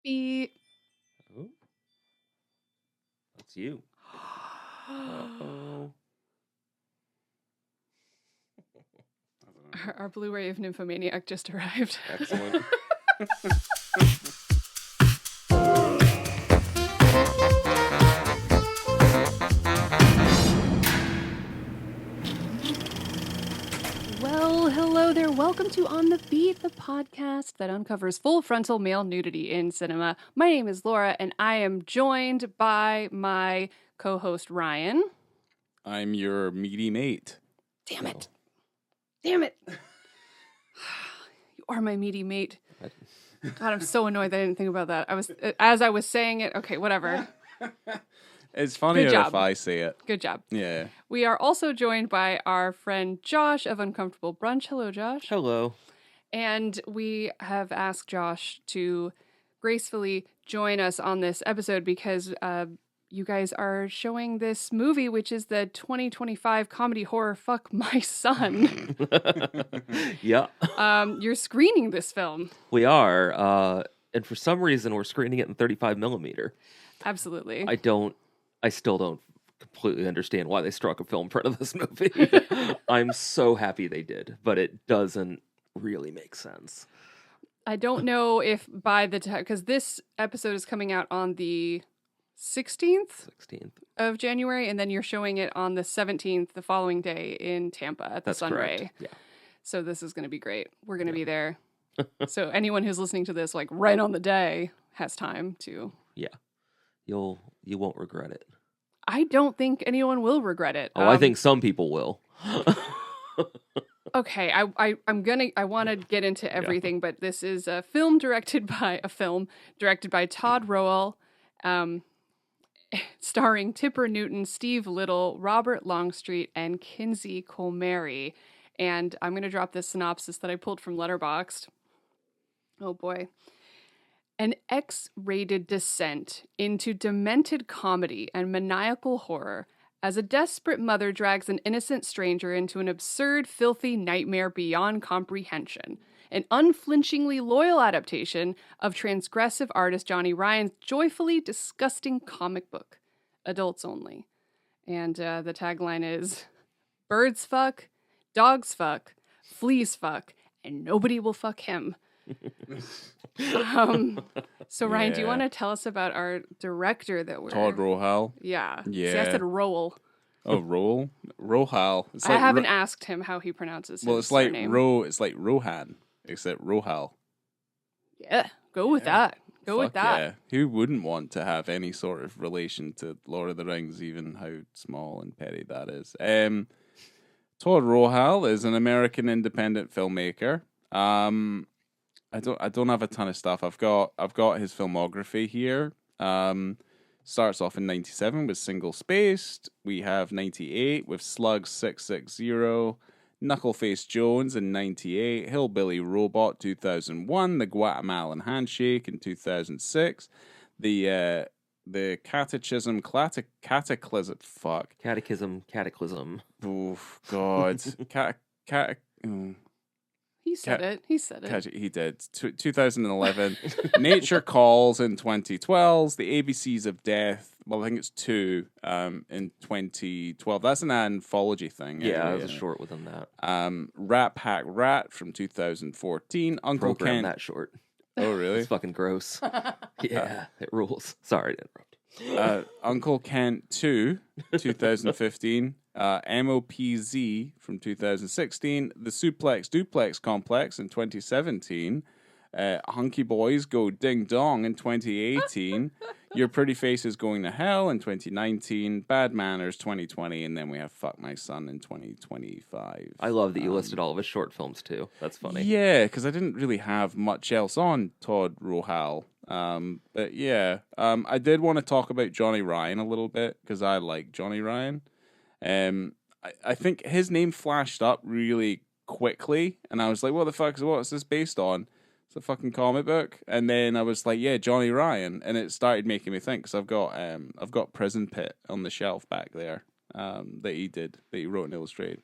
BiTTE. Oh, that's you. Uh-oh. Our Blu-ray of Nymphomaniac just arrived. Excellent. Well, hello there. Welcome to On the Beat, the podcast that uncovers full frontal male nudity in cinema. My name is Laura, and I am joined by my co-host Ryan. I'm your meaty mate. Damn it. Damn it. You are my meaty mate. God, I'm so annoyed that I didn't think about that. As I was saying it, okay, whatever. It's funnier job. if I say it. Good job. Yeah. We are also joined by our friend Josh of Uncomfortable Brunch. Hello, Josh. Hello. And we have asked Josh to gracefully join us on this episode because you guys are showing this movie, which is the 2025 comedy horror Fuck My Son. Yeah. You're screening this film. We are. And for some reason, we're screening it in 35 millimeter. Absolutely. I still don't completely understand why they struck a film print of this movie. I'm so happy they did, but it doesn't really make sense. I don't know if by the time, because this episode is coming out on the 16th of January, and then you're showing it on the 17th, the following day in Tampa at the That's Sunray. correct. Yeah. So this is going to be great. We're going to be there. So anyone who's listening to this, like right on the day, has time to. Yeah. You won't regret it. I don't think anyone will regret it. Oh, I think some people will. Okay, I want to get into everything, but this is a film directed by Todd Rohal, starring Tipper Newton, Steve Little, Robert Longstreet, and Kinsey Colmary. And I'm going to drop this synopsis that I pulled from Letterboxd. Oh boy. An X-rated descent into demented comedy and maniacal horror as a desperate mother drags an innocent stranger into an absurd, filthy nightmare beyond comprehension. An unflinchingly loyal adaptation of transgressive artist Johnny Ryan's joyfully disgusting comic book, adults only. And the tagline is, birds fuck, dogs fuck, fleas fuck, and nobody will fuck him. So Ryan, do you want to tell us about our director that we're Todd Rohal. Yeah. Yeah. See, I said Rohal. Oh, Rohal. It's I haven't asked him how he pronounces his it's like surname. It's like Rohan, except Rohal. Yeah, go with that. Go with that. Yeah. Who wouldn't want to have any sort of relation to Lord of the Rings, even how small and petty that is? Todd Rohal is an American independent filmmaker. I don't have a ton of stuff. I've got his filmography here. Starts off in 97 with Single Spaced. We have 98 with Slug 660, Knuckleface Jones in 98, Hillbilly Robot 2001, The Guatemalan Handshake in 2006, the Catechism. Oh, God. He said it. He did. 2011. Nature Calls in 2012. The ABCs of Death. Well, I think it's 2 in 2012. That's an anthology thing. Yeah, anyway, it was a short within that. Rat Pack Rat from 2014. Uncle Program Ken. that short. Oh, really? It's fucking gross. Yeah, it rules. Sorry to interrupt. Uncle Kent 2, 2015. MOPZ from 2016. The Suplex Duplex Complex in 2017. Hunky Boys Go Ding Dong in 2018. Your Pretty Face is Going to Hell in 2019. Bad Manners 2020. And then we have Fuck My Son in 2025. I love that you listed all of his short films too. That's funny. Yeah, because I didn't really have much else on Todd Rohal. But yeah, I did want to talk about Johnny Ryan a little bit because I like Johnny Ryan. I think his name flashed up really quickly, and I was like, what's this based on? It's a fucking comic book. And then I was like, yeah, Johnny Ryan, and it started making me think, because I've got Prison Pit on the shelf back there, that he wrote and illustrated.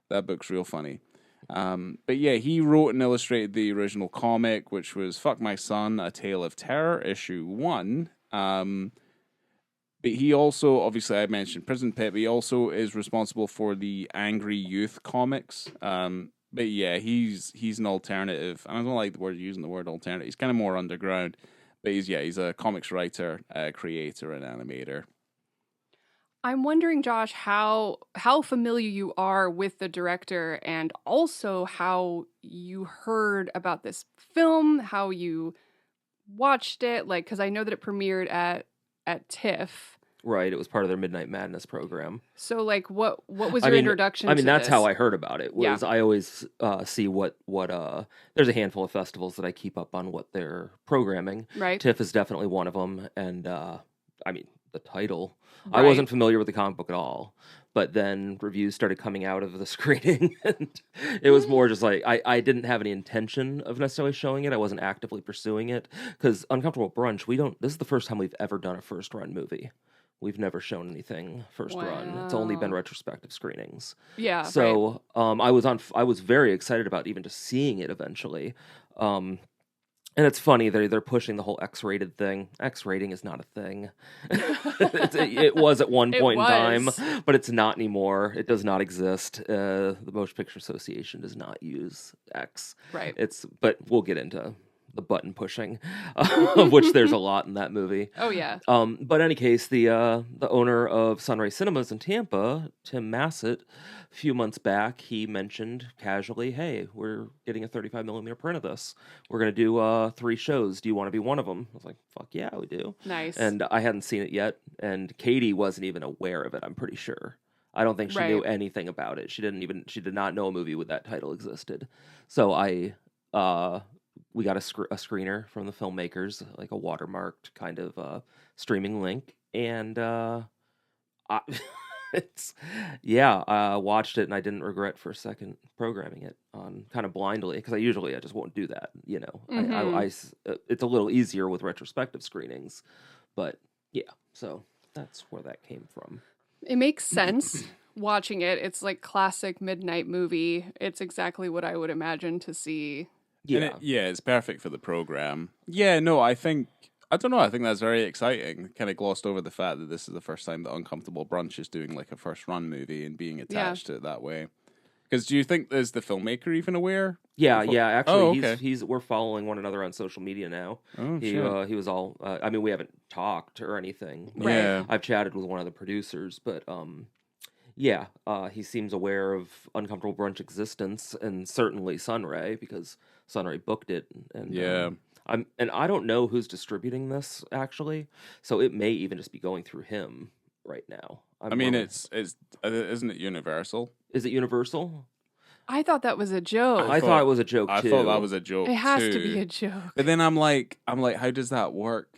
That book's real funny. But yeah, he wrote and illustrated the original comic, which was Fuck My Son, A Tale of Terror, issue 1. But he also, obviously, I mentioned Prison Pit, but he also is responsible for the Angry Youth comics. But yeah, he's an alternative. I don't like the word using the word alternative. He's kind of more underground. But he's a comics writer, creator, and animator. I'm wondering, Josh, how familiar you are with the director, and also how you heard about this film, how you watched it, like, because I know that it premiered at TIFF. Right, it was part of their Midnight Madness program. So, like, what was your introduction to I mean, that's this? how I heard about it. Yeah. I always see what there's a handful of festivals that I keep up on what they're programming. Right. TIFF is definitely one of them, and I mean, the title. Right. I wasn't familiar with the comic book at all, but then reviews started coming out of the screening, and it was more just like I didn't have any intention of necessarily showing it. I wasn't actively pursuing it because Uncomfortable Brunch, this is the first time we've ever done a first run movie. We've never shown anything first run. It's only been retrospective screenings. Yeah. So I was very excited about even just seeing it eventually. And it's funny, they're pushing the whole X-rated thing. X-rating is not a thing. It was at one point in time, but it's not anymore. It does not exist. The Motion Picture Association does not use X. Right. But we'll get into the button pushing, of which there's a lot in that movie. Oh yeah. But in any case, the owner of Sunray Cinemas in Tampa, Tim Massett, a few months back, he mentioned casually, "Hey, we're getting a 35mm print of this. We're gonna do 3 shows. Do you want to be one of them?" I was like, "Fuck yeah, we do." Nice. And I hadn't seen it yet, and Katie wasn't even aware of it. I'm pretty sure. I don't think she knew anything about it. She did not know a movie with that title existed. So we got a screener from the filmmakers, like a watermarked kind of streaming link, and I watched it, and I didn't regret for a second programming it on kind of blindly, because I just won't do that, you know. Mm-hmm. It's a little easier with retrospective screenings, but yeah, so that's where that came from. It makes sense. Watching it, it's like classic midnight movie. It's exactly what I would imagine to see. Yeah, it's perfect for the program. Yeah, no, I think that's very exciting. Kind of glossed over the fact that this is the first time that Uncomfortable Brunch is doing like a first run movie and being attached to it that way. Because do you think is the filmmaker even aware? Yeah. Actually, okay. we're following one another on social media now. Oh, He was all. I mean, we haven't talked or anything. Right. Yeah, I've chatted with one of the producers, but he seems aware of Uncomfortable Brunch existence, and certainly Sunray, because Sunray booked it. And I don't know who's distributing this actually, so it may even just be going through him right now. it's isn't it Universal? Is it Universal? I thought that was a joke. I thought it was a joke too. I thought that was a joke. It has too. to be a joke. But then I'm like, how does that work?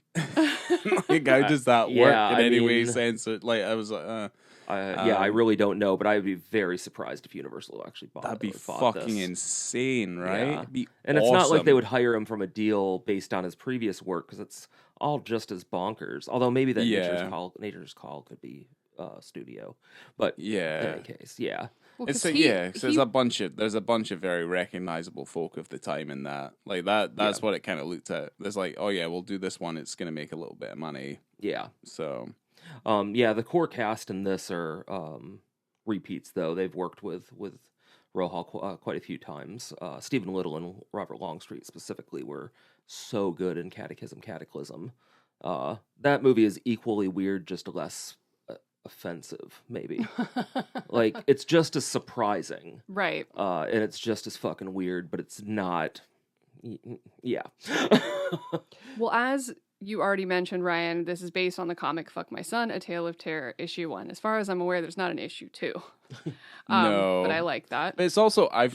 Like, how does that work in any way, sense? Like, I was like, I really don't know, but I would be very surprised if Universal actually bought that'd it. be fucking this. insane, right? Yeah. It'd be and awesome. It's not like they would hire him from a deal based on his previous work, because it's all just as bonkers. Although maybe that Nature's Call could be studio, but in any case, yeah. Well, there's a bunch of very recognizable folk of the time in that. Like that's what it kind of looked at. There's like, oh yeah, we'll do this one. It's gonna make a little bit of money. Yeah. So, the core cast in this are repeats though. They've worked with Rohal quite a few times. Stephen Little and Robert Longstreet specifically were so good in Cataclysm. That movie is equally weird, just less offensive, maybe. Like, it's just as surprising, right? And it's just as fucking weird, but it's not. Yeah. Well, as you already mentioned, Ryan, this is based on the comic "Fuck My Son: A Tale of Terror" issue 1. As far as I'm aware, there's not an issue 2. No, but I like that. But it's also I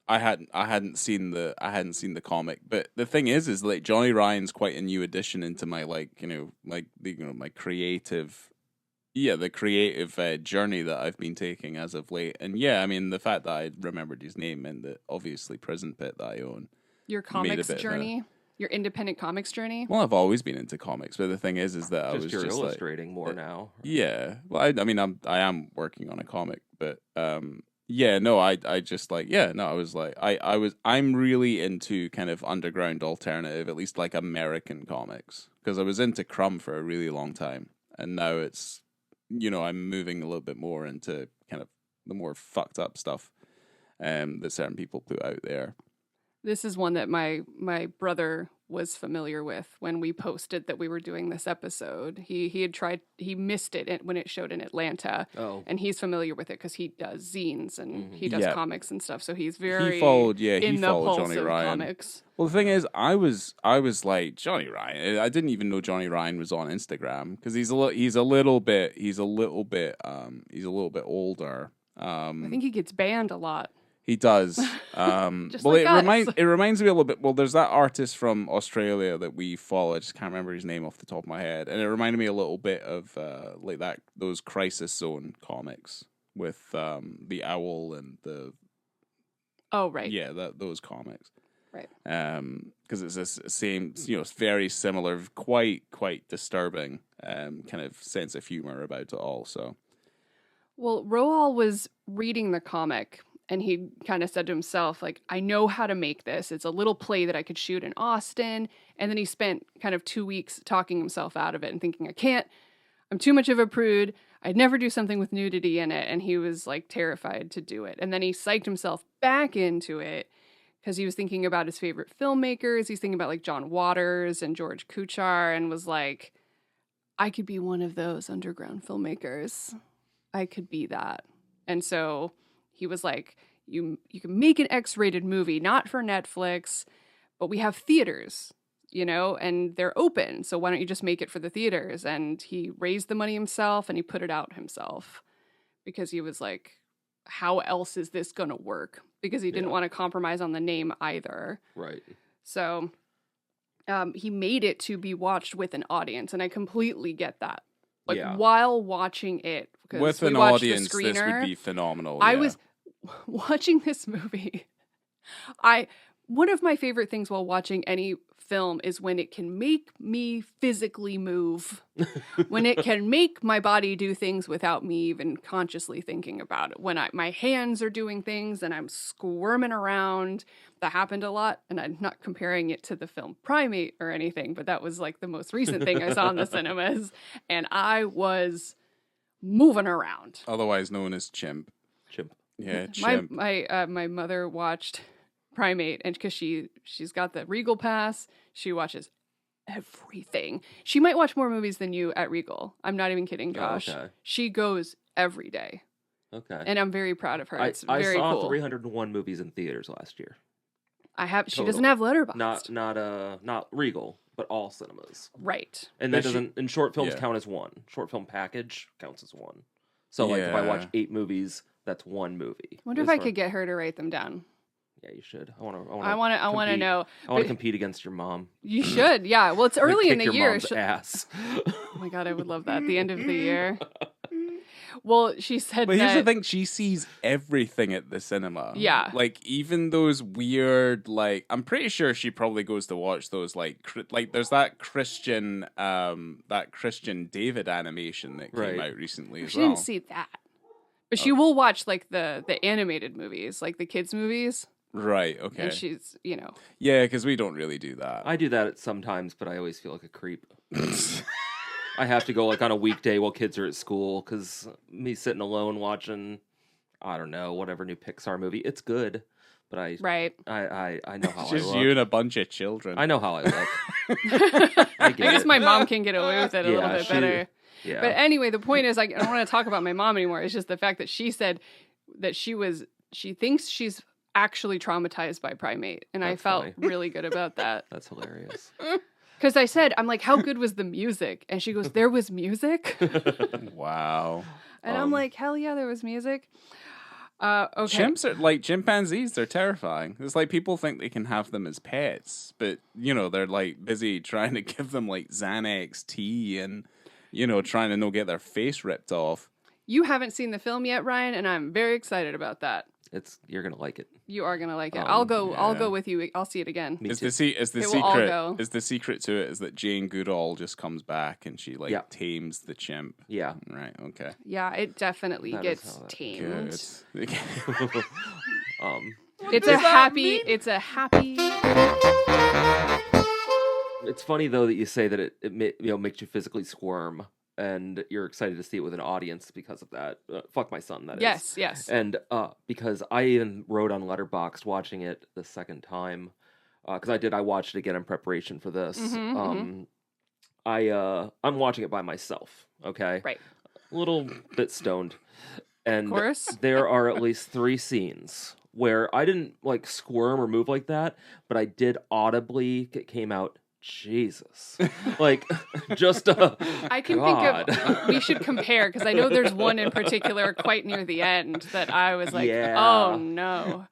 hadn't seen the comic, but the thing is like Johnny Ryan's quite a new addition into my my creative, the creative journey that I've been taking as of late. And I mean, the fact that I remembered his name meant that obviously Prison Pit that I own. Your comics journey, your independent comics journey. Well, I've always been into comics, but the thing is that I was you're just illustrating more now. Yeah, well, I mean, I am working on a comic, but Yeah, no, I just like, yeah, no, I was like, I'm really into kind of underground alternative, at least like American comics, because I was into Crumb for a really long time, and now it's, I'm moving a little bit more into kind of the more fucked up stuff that certain people put out there. This is one that my brother was familiar with when we posted that we were doing this episode. He missed it when it showed in Atlanta. Oh. And he's familiar with it because he does zines and he does Yeah. comics and stuff. So he's very He followed in the followed pulse Johnny of Ryan. comics. Well, the thing is, I was like Johnny Ryan. I didn't even know Johnny Ryan was on Instagram because he's a little bit older. I think he gets banned a lot. He does. Just well, like us. it reminds me a little bit. Well, there's that artist from Australia that we follow. I just can't remember his name off the top of my head, and it reminded me a little bit of like those Crisis Zone comics with the owl and the. Oh right. Yeah, those comics. Right. Because it's this same, it's very similar, quite disturbing kind of sense of humor about it all. So. Well, Rohal was reading the comic. And he kind of said to himself, like, I know how to make this. It's a little play that I could shoot in Austin. And then he spent kind of 2 weeks talking himself out of it and thinking, I can't. I'm too much of a prude. I'd never do something with nudity in it. And he was like terrified to do it. And then he psyched himself back into it because he was thinking about his favorite filmmakers. He's thinking about like John Waters and George Kuchar and was like, I could be one of those underground filmmakers. I could be that. And so he was like, you can make an X-rated movie, not for Netflix, but we have theaters, and they're open. So why don't you just make it for the theaters? And he raised the money himself and he put it out himself because he was like, how else is this going to work? Because he didn't want to compromise on the name either. Right. So he made it to be watched with an audience. And I completely get that. Like while watching it, because with we an watched audience, the screener, this would be phenomenal. I was watching this movie. One of my favorite things while watching any film is when it can make me physically move, when it can make my body do things without me even consciously thinking about it. When my hands are doing things and I'm squirming around. That happened a lot, and I'm not comparing it to the film Primate or anything, but that was like the most recent thing I saw in the cinemas, and I was moving around. Otherwise known as Chimp. Yeah, Chimp. My mother watched Primate, and because she's got the Regal pass, she watches everything. She might watch more movies than you at Regal. I'm not even kidding, Josh. Oh, okay. She goes every day. Okay. And I'm very proud of her. It's I very saw cool. 301 movies in theaters last year. She doesn't have Letterboxd. Not Regal, but all cinemas. Right. And that doesn't, and short films count as one. Short film package counts as one. So like if I watch 8 movies, that's one movie. I wonder if I could get her to write them down. Yeah, you should. I want to know. I want to compete against your mom. You should. Yeah. Well, it's early in the your year. Mom's ass. Oh my God, I would love that. At the end of the year. Well, she said But here's the thing, she sees everything at the cinema. Yeah. Like, even those weird, like, I'm pretty sure she probably goes to watch those, like there's that Christian David animation that came out recently as well. She didn't see that. But she will watch, like, the animated movies, like the kids' movies. Right, okay. And she's, Yeah, because we don't really do that. I do that sometimes, but I always feel like a creep. I have to go like on a weekday while kids are at school because me sitting alone watching, I don't know, whatever new Pixar movie. It's good, but I know how Just I look. you and a bunch of children. I know how I look. I guess my mom can get away with it a little bit better. Yeah. But anyway, the point is, I don't want to talk about my mom anymore. It's just the fact that she said that she thinks she's actually traumatized by Primate, and I felt really good about that. That's hilarious. Because I said, I'm like, how good was the music? And she goes, there was music? Wow. And I'm like, hell yeah, there was music. Okay. Chimps are like chimpanzees. They're terrifying. It's like people think they can have them as pets, but they're like busy trying to give them like Xanax tea and trying to get their face ripped off. You haven't seen the film yet, Ryan, and I'm very excited about that. You're gonna like it. You are gonna like it. I'll go yeah. with you. I'll see it again. Me Is too. the We'll all go. secret to it is that Jane Goodall just comes back and she like Yeah. tames the chimp. Yeah. Right. Okay. Yeah, it definitely That is gets how that- tamed. Good. It's a happy. It's a happy. It's funny though that you say that it makes you physically squirm, and you're excited to see it with an audience because of that. Fuck my son, that is. Yes. And because I even wrote on Letterboxd watching it the second time, because I watched it again in preparation for this. I'm watching it by myself. Okay, Right. a little bit stoned, and Of course. there are at least 3 scenes where I didn't like squirm or move like that, but I did audibly. It came out. Jesus, like just I can God. think of. We should compare because I know there's one in particular quite near the end that I was like, Yeah. oh no.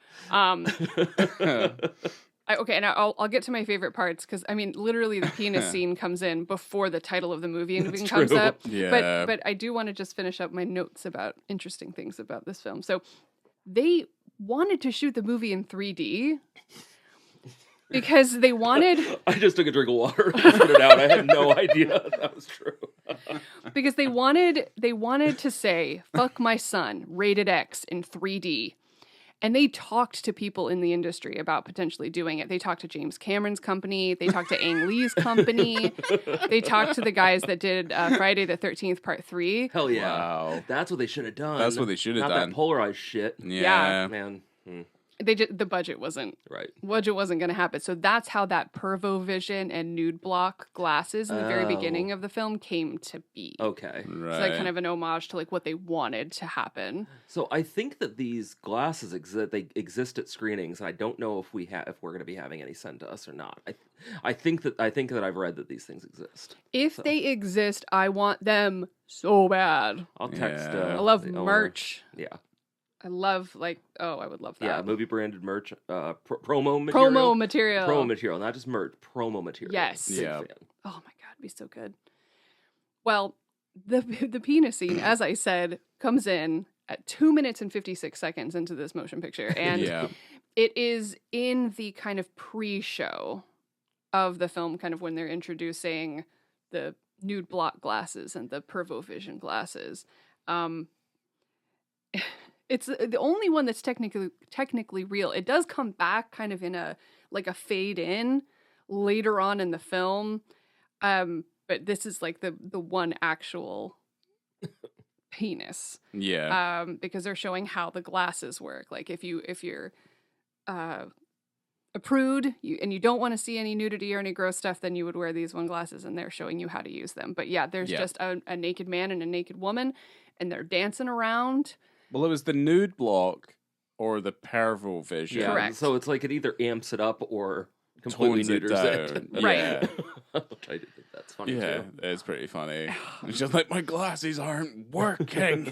Okay, and I'll get to my favorite parts because I mean, literally, the penis scene comes in before the title of the movie even comes true. up. Yeah. But I do want to just finish up my notes about interesting things about this film. So they wanted to shoot the movie in 3D. Because they wanted... I just took a drink of water and put it out. I had no idea that was true. Because they wanted to say, fuck my son, rated X in 3D. And they talked to people in the industry about potentially doing it. They talked to James Cameron's company. They talked to Ang Lee's company. They talked to the guys that did Friday the 13th Part 3. Hell yeah. Wow. That's what they should have done. That's what they should have Not done. that polarized shit. Yeah. Man. The budget wasn't going to happen. So that's how that Pervovision and nude block glasses in the very beginning of the film came to be. Okay. Right. It's like kind of an homage to like what they wanted to happen. So I think that these glasses exist at screenings, and I don't know if we're going to be having any sent to us or not. I think that I've read that these things exist. If they exist, I want them so bad. I'll text. Yeah. I love the owner. merch. Yeah. I love I would love that. Yeah, movie branded merch, promo material. Promo material. Promo material, not just merch, promo material. Yes. Big Yeah. fan. Oh my god, it'd be so good. Well, the penis scene, as I said, comes in at 2 minutes and 56 seconds into this motion picture, and Yeah. it is in the kind of pre-show of the film, kind of when they're introducing the nude block glasses and the Pervovision glasses. It's the only one that's technically real. It does come back kind of in a fade in later on in the film. But this is like the one actual penis. Yeah. Because they're showing how the glasses work. Like if you're a prude and you don't want to see any nudity or any gross stuff, then you would wear these one glasses, and they're showing you how to use them. But yeah, there's just a naked man and a naked woman, and they're dancing around. Well, it was the nude block or the Pervovision. Yeah, Correct. so it's like it either amps it up or completely Tones it neuters it. down. Right. Yeah. Which I do think that's funny Yeah, too. it's pretty funny. It's just like, my glasses aren't working.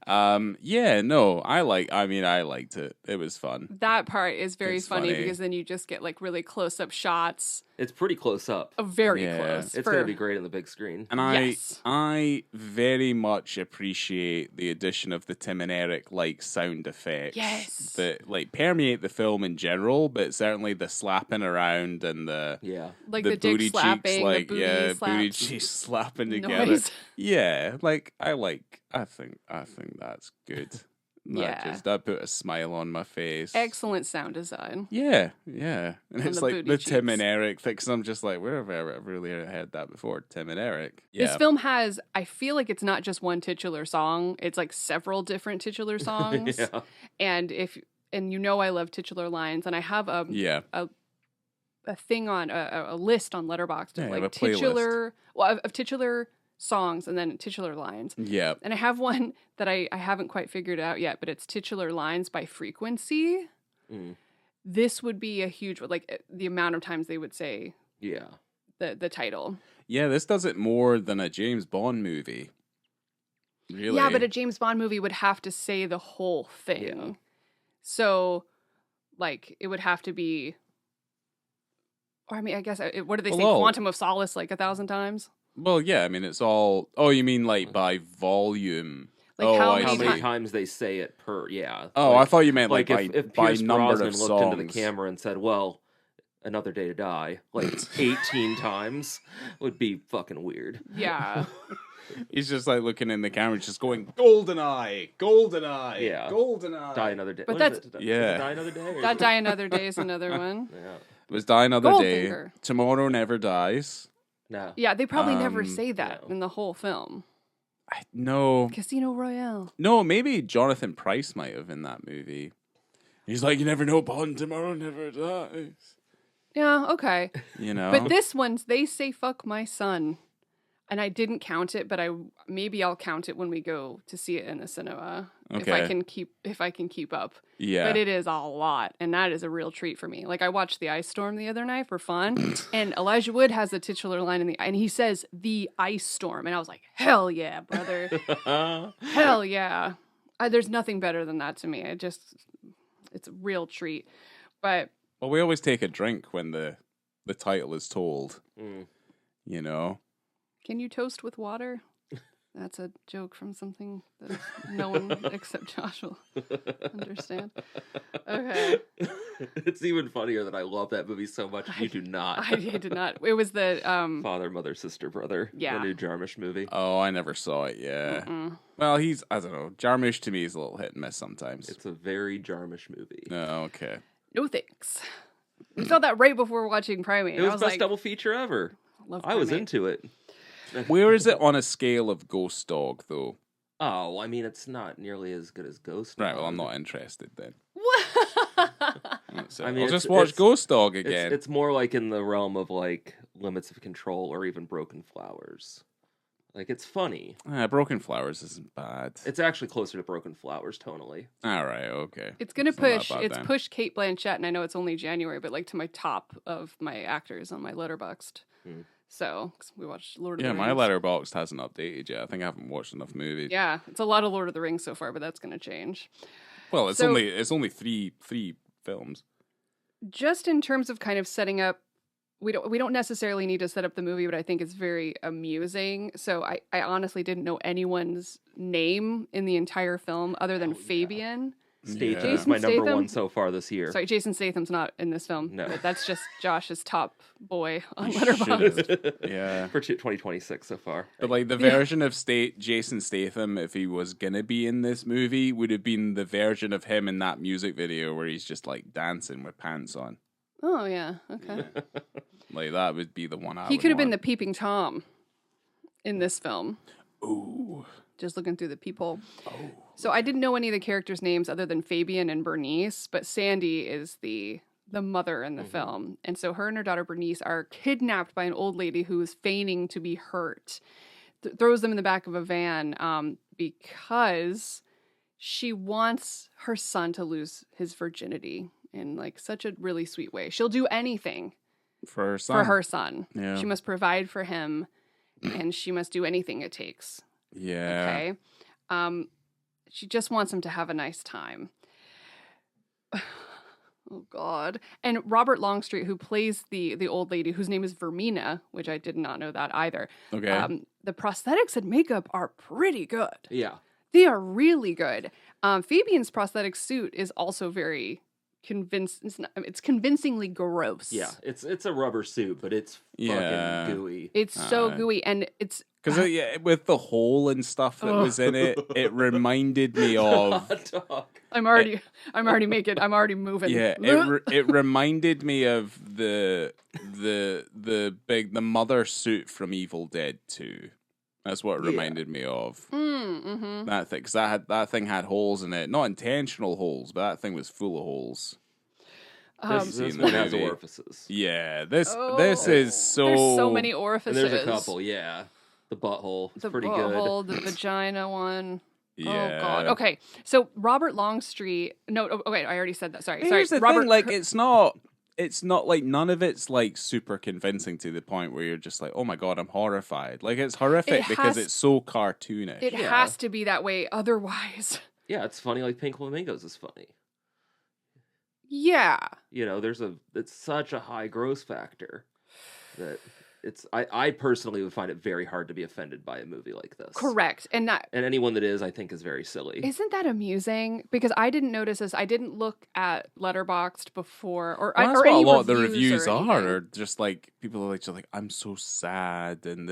Yeah, no, I liked it. It was fun. That part is very It's funny funny. because then you just get like really close up shots. It's pretty close up. Very Yeah. close. It's going to be great on the big screen. And Yes. I very much appreciate the addition of the Tim and Eric like sound effects. Yes. That like permeate the film in general, but certainly the slapping around and the Yeah. like the, dick booty slapping, cheeks, like the booty booty slaps. cheeks slapping together. Noise. Yeah, like I think that's good. Yeah. That put a smile on my face. Excellent sound design. Yeah, and On it's the like booty the Tim cheeks. and Eric thing. Because I'm just like, where have I ever really heard that before? Tim and Eric. This Yeah, film has, I feel like it's not just one titular song. It's like several different titular songs. Yeah. And I love titular lines, and I have a thing on a list on Letterboxd Yeah, of you have like a playlist. of titular songs and then titular lines. yeah. And I have one that I haven't quite figured out yet, but it's titular lines by frequency. Mm. This would be a huge, like the amount of times they would say Yeah. the title. Yeah, this does it more than a James Bond movie. Really? Yeah, but a James Bond movie would have to say the whole thing. Yeah. So, like, it would have to be, or I mean, I guess, what do they say? Hello. Quantum of Solace like 1,000 times? Well, yeah, I mean, it's all... Oh, you mean like by volume? Like Oh, how I many how many times? times they say it per, yeah. Oh, I thought you meant like if by Pierce number Brosnan of looked into the songs. camera and said, well, Another Day to Die, like 18 times, would be fucking weird. Yeah. He's just like looking in the camera, just going, "Goldeneye, Goldeneye, Yeah. Goldeneye." Die Another Day. But What is that's- it? Yeah. Is it Die Another Day? Or That is Die Another Day is another one. Yeah. It was Die Another Day. Goldfinger. Tomorrow Never Dies. No. Yeah, they probably never Um, say that no. in the whole film. No, Casino Royale. no, maybe Jonathan Pryce might have in that movie. He's like, "You never know, Bond. Tomorrow never dies." Yeah, okay. You know. But this one, they say "fuck my son," and I didn't count it, but maybe I'll count it when we go to see it in the cinema if I can keep up. Yeah. But it is a lot, and that is a real treat for me. Like I watched The Ice Storm the other night for fun, and Elijah Wood has a titular line and he says "the ice storm," and I was like, "Hell yeah, brother! Hell yeah!" There's nothing better than that to me. It's a real treat. But Well, we always take a drink when the title is told. Mm. You know. can you toast with water? That's a joke from something that no one except Josh will understand. Okay. It's even funnier that I love that movie so much. You do not. I did not. It was the Father, Mother, Sister, Brother. Yeah. The new Jarmusch movie. Oh, I never saw it. Yeah. Mm-mm. Well, I don't know. Jarmusch to me is a little hit and miss sometimes. It's a very Jarmusch movie. No, okay. No thanks. We saw that right before watching Primate. It was I was best like, double feature ever. love I was Primate. into it. Where is it on a scale of Ghost Dog, though? Oh, I mean, it's not nearly as good as Ghost. Right, well, Dog. I'm not interested then. So I mean, I'll it's- just watch it's- Ghost Dog again. It's more like in the realm of like Limits of Control or even Broken Flowers. Like it's funny. Broken Flowers isn't bad. It's actually closer to Broken Flowers tonally. All right, okay. It's gonna It's not that push. bad It's then. pushed Kate Blanchett, and I know it's only January, but like to my top of my actors on my Letterboxd. Hmm. So 'cause we watched Lord of Yeah, the my Rings. Letterboxd hasn't updated yet. I think I haven't watched enough movies. Yeah, it's a lot of Lord of the Rings so far, but that's gonna change. Well, it's So- only three films. Just in terms of kind of setting up, we don't necessarily need to set up the movie, but I think it's very amusing. So I honestly didn't know anyone's name in the entire film other than Oh, yeah. Fabian. Statham Yeah. is my Jason number Statham? one so far this year. Sorry, Jason Statham's not in this film. No. But that's just Josh's top boy on He Letterboxd. Yeah. For 2026 so far. But like the version of Jason Statham, if he was gonna be in this movie, would have been the version of him in that music video where he's just like dancing with pants on. Oh yeah, okay. Like that would be the one I He would could have been the want. peeping Tom in this film. Ooh. Just looking through the peephole. So I didn't know any of the characters' names other than Fabian and Bernice, but Sandy is the mother in the film. And so her and her daughter Bernice are kidnapped by an old lady who is feigning to be hurt. Throws them in the back of a van because she wants her son to lose his virginity in like such a really sweet way. She'll do anything For her son. for her son. Yeah. She must provide for him and she must do anything it takes. Yeah. Okay. She just wants him to have a nice time. Oh God. And Robert Longstreet, who plays the old lady whose name is Vermina, which I did not know that either. Okay. The prosthetics and makeup are pretty good. Yeah. They are really good. Fabian's prosthetic suit is also very it's convincingly gross. Yeah. It's a rubber suit, but it's Yeah. fucking gooey. It's so gooey and it's Because with the hole and stuff that was in it, it reminded me of. Hot dog. I'm already moving. Yeah, it reminded me of the mother suit from Evil Dead 2. That's what it Yeah. reminded me of. Mm-hmm. That thing, because that thing had holes in it, not intentional holes, but that thing was full of holes. This seen the one has movie. orifices. Yeah, this Oh, is so. There's so many And orifices. there's a couple, yeah. The butthole. It's The pretty butthole, good. the vagina one. Yeah. Oh God. Okay. So Robert Longstreet. No. Okay. I already said that. Sorry. Here's Sorry. the Robert. thing, like it's not like none of it's like super convincing to the point where you're just like, oh my God, I'm horrified. Like it's horrific It because has- it's so cartoonish. it Yeah. has to be that way. Otherwise. Yeah, it's funny. Like Pink Flamingos is funny. Yeah. You know, it's such a high gross factor that I personally would find it very hard to be offended by a movie like this. Correct. And anyone that is, I think, is very silly. Isn't that amusing? Because I didn't notice this. I didn't look at Letterboxd before, or Well, that's or what any a lot of the reviews reviews or are, anything. or just like people are just like, I'm so sad, and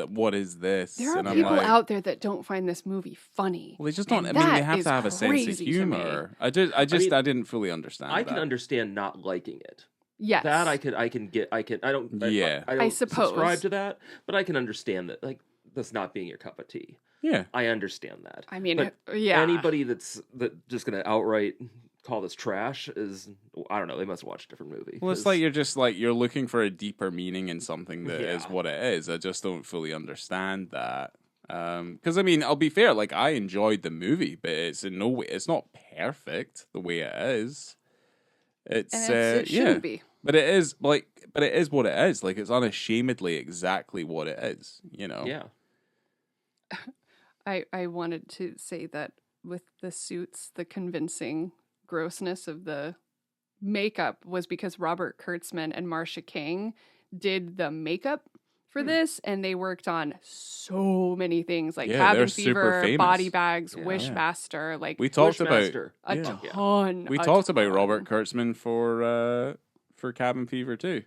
what is this? There are and people I'm like, out there that don't find this movie funny. well, they just don't. and I mean, they that have is to have a sense of crazy to me. humor. I didn't fully understand. I can understand not liking it. Yes. That I can get. I don't. Yeah. I don't I suppose. subscribe to that, but I can understand that. Like, that's not being your cup of tea. Yeah. I understand that. I mean, But yeah. anybody that's just gonna outright call this trash is, I don't know. They must watch a different movie. Well, it's like you're looking for a deeper meaning in something that is Yeah. what it is. I just don't fully understand that. Because I mean, I'll be fair. Like, I enjoyed the movie, but it's in no way. It's not perfect the way it is. It's and it shouldn't be. But it is what it is. Like, it's unashamedly exactly what it is. You know. Yeah. I wanted to say that with the suits, the convincing grossness of the makeup was because Robert Kurtzman and Marcia King did the makeup for this, and they worked on so many things like Yeah, Cabin they're super Fever, famous. Body Bags, Yeah. Wishmaster, like We talked about Bushmaster. a yeah. ton. We a talked about ton. Robert Kurtzman for Cabin Fever too.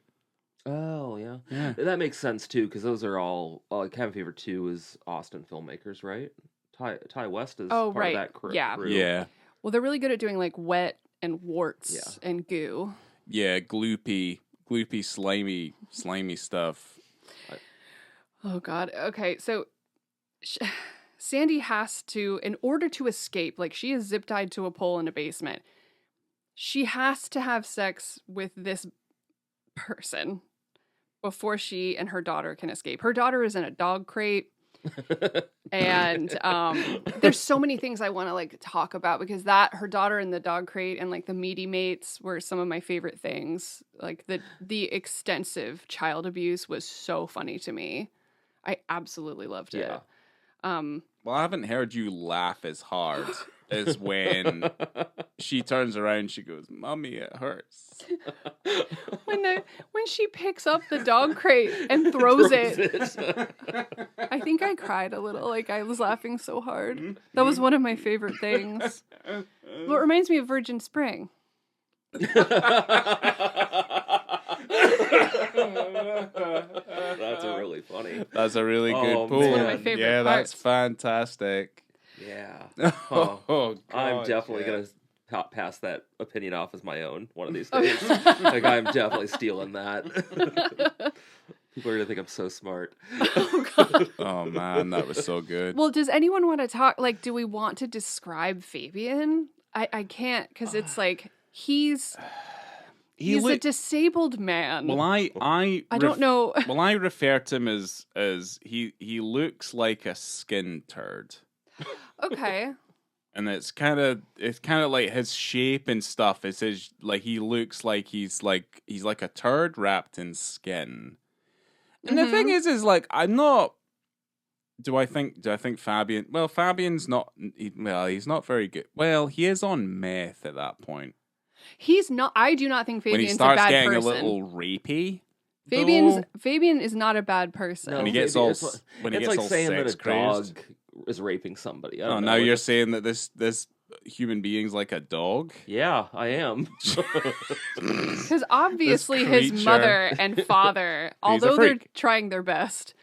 Oh yeah. Yeah. That makes sense too, because those are all Cabin Fever 2 is Austin filmmakers, right? Ty West is Oh, part right. of that crew. Yeah. Yeah. Well, they're really good at doing like wet and warts Yeah. and goo. Yeah. Gloopy, slimy stuff. Oh God. Okay, so Sandy has to, in order to escape, like she is zip tied to a pole in a basement. She has to have sex with this person before she and her daughter can escape. Her daughter is in a dog crate. And there's so many things I want to like talk about because her daughter in the dog crate and like the meaty mates were some of my favorite things. Like the extensive child abuse was so funny to me. I absolutely loved it. Yeah. Well, I haven't heard you laugh as hard as when she turns around. She goes, "Mommy, it hurts." When she picks up the dog crate and throws it. I think I cried a little. Like I was laughing so hard. That was one of my favorite things. Well, it reminds me of Virgin Spring. That's a really funny. That's a really Oh, good man. pull. It's one of my favorite Yeah, that's parts. fantastic. Yeah. Oh, I'm God, definitely yeah. gonna pass that opinion off as my own one of these Oh, days. yeah. Like I'm definitely stealing that. People are gonna think I'm so smart. Oh, God. Oh man, that was so good. Well, does anyone want to talk? Like, do we want to describe Fabian? I can't because it's like he's a disabled man. Well, I don't know. Well, I refer to him as he looks like a skin turd. Okay. And it's kind of like his shape and stuff. It's his, like, he looks like he's like a turd wrapped in skin. And the thing is like, I'm not. Do I think Fabian? Well, Fabian's not. He's not very good. Well, he is on meth at that point. He's not. I do not think When he Fabian's a starts bad getting person. a little rapey. Fabian is not a bad person. When he maybe gets all it's s- like, when he it's gets like all saying that a sex crazed. dog is raping somebody. I Oh, don't know. now Like, you're saying that this human being's like a dog? yeah, I am. Because obviously his creature. mother and father, He's a although they're freak. trying their best,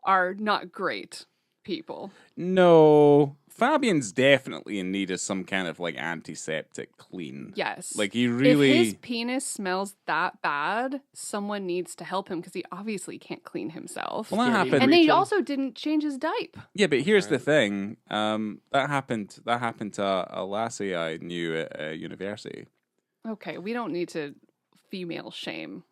are not great people. No, Fabian's definitely in need of some kind of like antiseptic clean. Yes. Like he really. If his penis smells that bad, someone needs to help him because he obviously can't clean himself. Well, that Yeah, happened. and then he reaching. also didn't change his diaper. Yeah, but here's the Right. thing. That happened to a lassie I knew at university. Okay, we don't need to female shame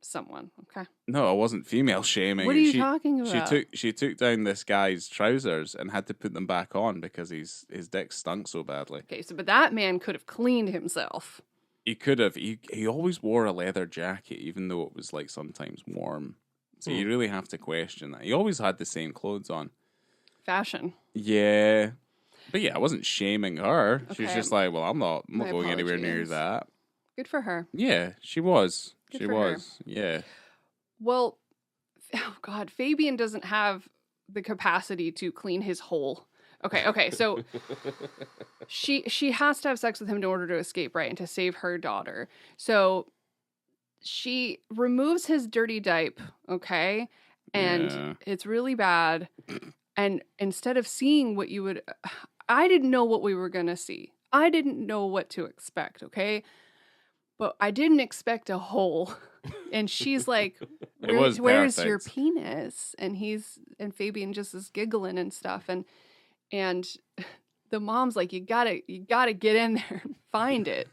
someone. Okay. No, I wasn't female shaming. What are you talking She about? took down this guy's trousers and had to put them back on because his dick stunk so badly. Okay, but that man could have cleaned himself. He could have. He always wore a leather jacket, even though it was like sometimes warm. So you really have to question that. He always had the same clothes on. Fashion. Yeah. But yeah, I wasn't shaming her. She was Okay. just like, well, I'm not My going anywhere near apologies. that. Good for her. Yeah, she was. Good She for her. was. Yeah. Well, oh God, Fabian doesn't have the capacity to clean his hole. Okay, so she has to have sex with him in order to escape, right? And to save her daughter. So she removes his dirty diaper, okay? And it's really bad. And instead of seeing what you would, I didn't know what we were going to see. I didn't know what to expect, okay? But I didn't expect a hole. And she's like, where's your penis? And Fabian just is giggling and stuff. And the mom's like, you gotta get in there and find it.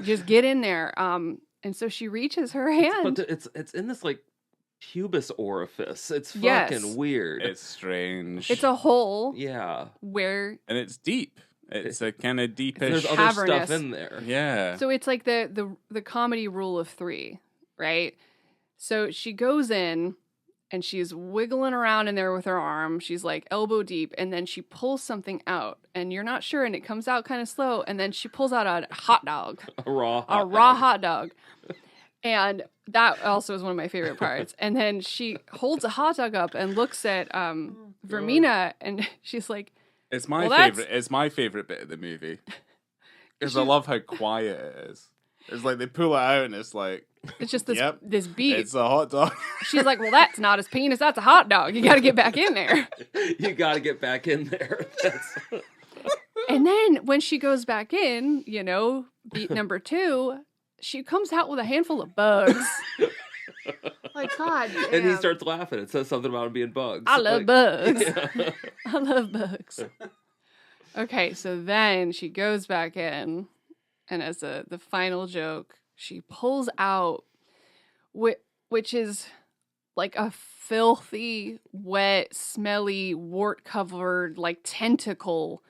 Just get in there. And so she reaches her hand. But it's in this like pubis orifice. It's fucking weird. It's strange. It's a hole. Yeah. And it's deep. It's a kind of deepish. There's other stuff in there. Yeah. So it's like the comedy rule of 3, right? So she goes in and she's wiggling around in there with her arm. She's like elbow deep, and then she pulls something out, and you're not sure, and it comes out kind of slow, and then she pulls out a hot dog. A raw hot dog. And that also is one of my favorite parts. And then she holds a hot dog up and looks at Vermina, and she's like, It's my favorite. It's my favorite bit of the movie because I love how quiet it is. It's like they pull it out and it's like it's just this beat. It's a hot dog. She's like, well, that's not his penis. That's a hot dog. You got to get back in there. You got to get back in there. And then when she goes back in, beat number 2, she comes out with a handful of bugs. Like, God damn. And he starts laughing. It says something about him being bugs. I love bugs. Yeah. I love bugs. Okay, so then she goes back in, and as the final joke, she pulls out, which is like a filthy, wet, smelly, wart-covered, like tentacle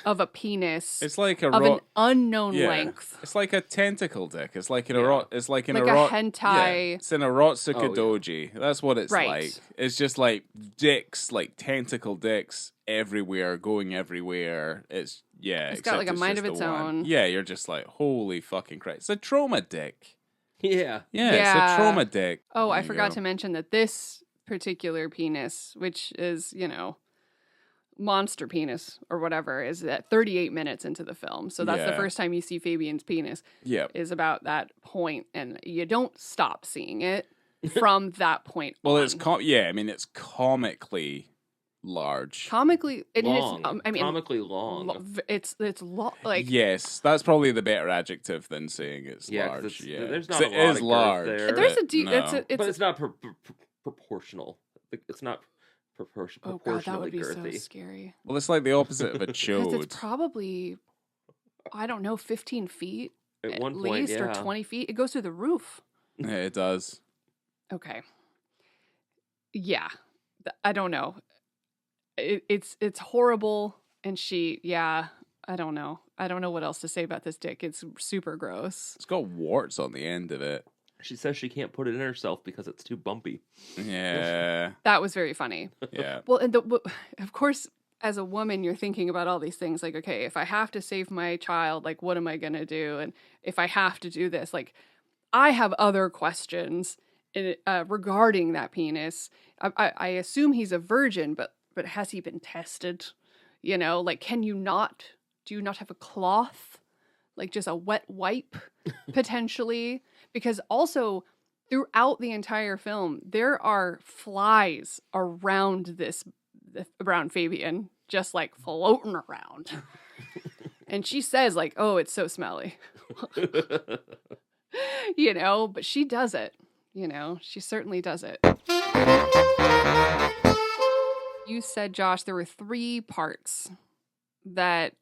of a penis. It's like an unknown length. It's like a tentacle dick. It's like a hentai. Yeah, it's an erotsuka doji. That's what it's like. It's just like dicks, like tentacle dicks everywhere, going everywhere. It's got like a mind of its own. Yeah, you're just like, holy fucking Christ. It's a trauma dick. Yeah. It's a trauma dick. Oh, I forgot to mention that this particular penis, which is, monster penis or whatever, is at 38 minutes into the film. So that's the first time you see Fabian's penis. Is about that point, and you don't stop seeing it from that point well, on. it's it's comically large. Comically long. Comically long. It's like yes, that's probably the better adjective than saying it's large. There's not a lot of large. there. There's a deep. No. But it's not proportional. It's not proportionally oh God, that would be girthy. So scary. Well, it's like the opposite of a chode. Because it's probably, I don't know, 15 feet at one least, point, or 20 feet. It goes through the roof. Yeah, it does. Okay. Yeah, I don't know. It's horrible, and I don't know. I don't know what else to say about this dick. It's super gross. It's got warts on the end of it. She says she can't put it in herself because it's too bumpy. Yeah. That was very funny. Yeah. Well, and of course, as a woman, you're thinking about all these things. Like, okay, if I have to save my child, like, what am I going to do? And if I have to do this, like, I have other questions regarding that penis. I assume he's a virgin, but has he been tested? Like, do you not have a cloth? Like just a wet wipe, potentially? Because also, throughout the entire film, there are flies around around Fabian, just like floating around. And she says like, oh, it's so smelly. But she does it. She certainly does it. You said, Josh, there were 3 parts that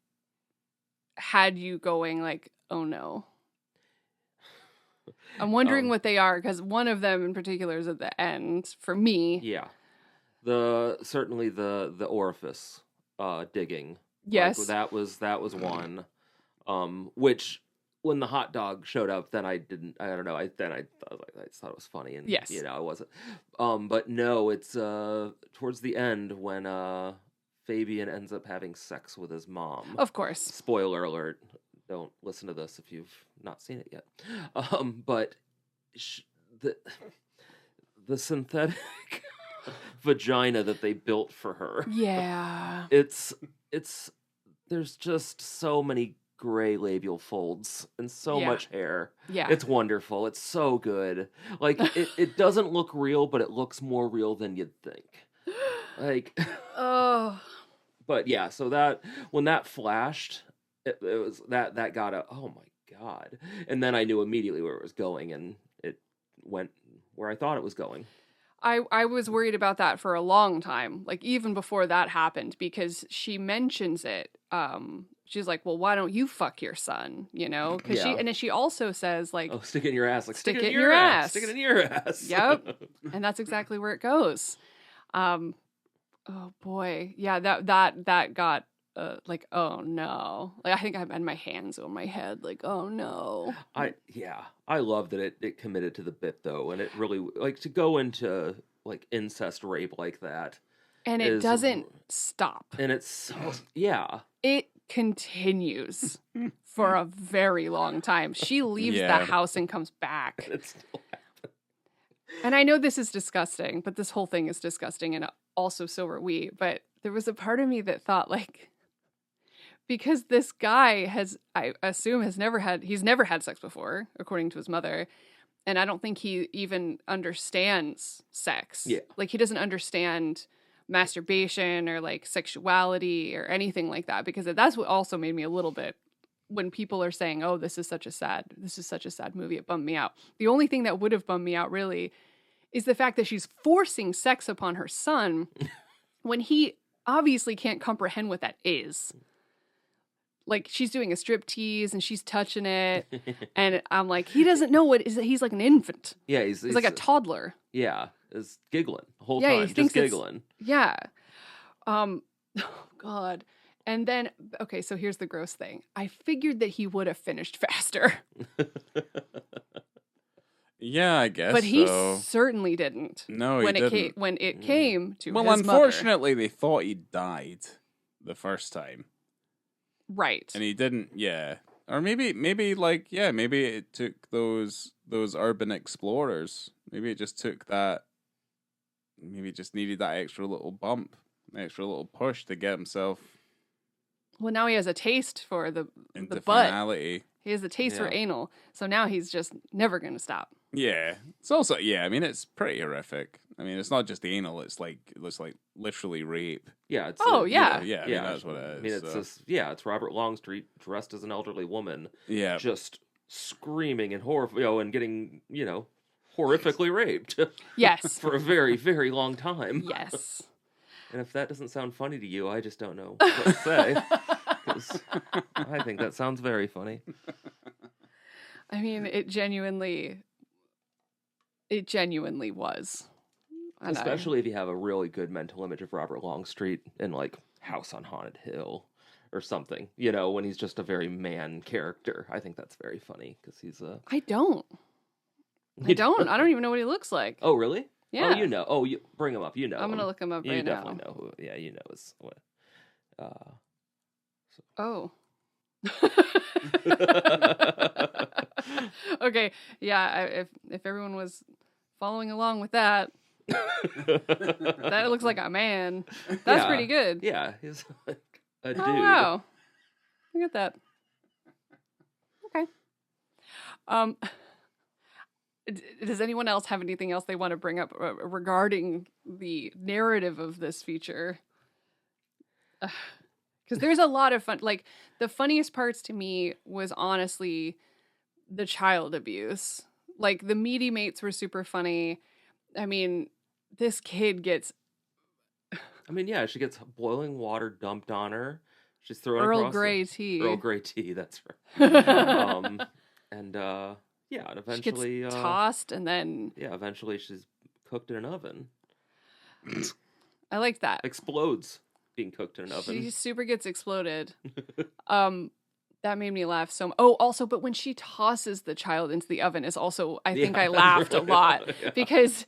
had you going like, oh no. I'm wondering what they are, because one of them in particular is at the end for me. Yeah. Certainly the orifice digging. Yes. Like, that was one. Which when the hot dog showed up, then I don't know. I thought it was funny, and yes. I wasn't. But no, it's towards the end when Fabian ends up having sex with his mom. Of course. Spoiler alert. Don't listen to this if you've not seen it yet. But the synthetic vagina that they built for her. Yeah. It's there's just so many gray labial folds and so much hair. Yeah. It's wonderful. It's so good. Like it doesn't look real, but it looks more real than you'd think. Like Oh. But yeah, so that when that flashed, it was that got a oh my god. And then I knew immediately where it was going, and it went where I thought it was going. I was worried about that for a long time, like even before that happened, because she mentions it. She's like, well, why don't you fuck your son? You know, because Yeah. and then she also says like, Oh, stick it in your ass, like stick it in your ass. Stick it in your ass. Yep. And that's exactly where it goes. Oh boy, yeah, that got like, oh no, like I think I had my hands on my head, like, oh no. I love that it committed to the bit though, and it really like to go into like incest rape like that. And it doesn't stop. And it's so, yeah. It continues for a very long time. She leaves the house and comes back. And it's still happening. And I know this is disgusting, but this whole thing is disgusting, and also so are we. But there was a part of me that thought, like, because this guy I assume he's never had sex before, according to his mother. And I don't think he even understands sex. Yeah. Like, he doesn't understand masturbation or like sexuality or anything like that, because that's what also made me a little bit, when people are saying, oh, this is such a sad movie, it bummed me out. The only thing that would have bummed me out really is the fact that she's forcing sex upon her son when he obviously can't comprehend what that is. Like, she's doing a strip tease and she's touching it, and I'm like, he doesn't know what is. He's like an infant. Yeah, he's like a toddler. Yeah, is giggling the whole time, just giggling. Yeah. Oh God. And then, okay, so here's the gross thing. I figured that he would have finished faster. Yeah, I guess. But he certainly didn't. No, he didn't. When it came to his mother. Well, unfortunately, they thought he died the first time. Right. And he didn't, yeah. Or maybe it took those urban explorers. Maybe it just took that. Maybe it just needed that extra little bump, extra little push to get himself. Well, now he has a taste for the butt. Finality. He has a taste for anal, so now he's just never going to stop. Yeah, it's also I mean, it's pretty horrific. I mean, it's not just the anal; it's like literally rape. Yeah. It's, yeah. I mean, that's what it is. I mean, it's just, it's Robert Longstreet dressed as an elderly woman. Yeah, just screaming and and getting horrifically raped. Yes, for a very, very long time. Yes. And if that doesn't sound funny to you, I just don't know what to say. 'Cause I think that sounds very funny. I mean, it genuinely was. And especially if you have a really good mental image of Robert Longstreet in like House on Haunted Hill or something, when he's just a very man character. I think that's very funny because he's a... I don't even know what he looks like. Oh, really? Yeah. Oh, you bring him up. I'm going to look him up right now. You definitely know who. Yeah, is what. Oh. Okay. Yeah. If everyone was following along with that, that looks like a man. That's pretty good. Yeah, he's like a dude. Oh, wow. Look at that. Okay. Does anyone else have anything else they want to bring up regarding the narrative of this feature? Because there's a lot of fun. Like, the funniest parts to me was honestly the child abuse. Like, the meaty mates were super funny. I mean, this kid gets... I mean, yeah, she gets boiling water dumped on her. She's throwing Earl Grey tea. Earl Grey tea, that's right. And eventually... She gets tossed, and then... Yeah, eventually she's cooked in an oven. I like that. Explodes being cooked in an oven. She super gets exploded. That made me laugh so much. Oh, also, but when she tosses the child into the oven is also, I think I laughed a lot. Yeah. Because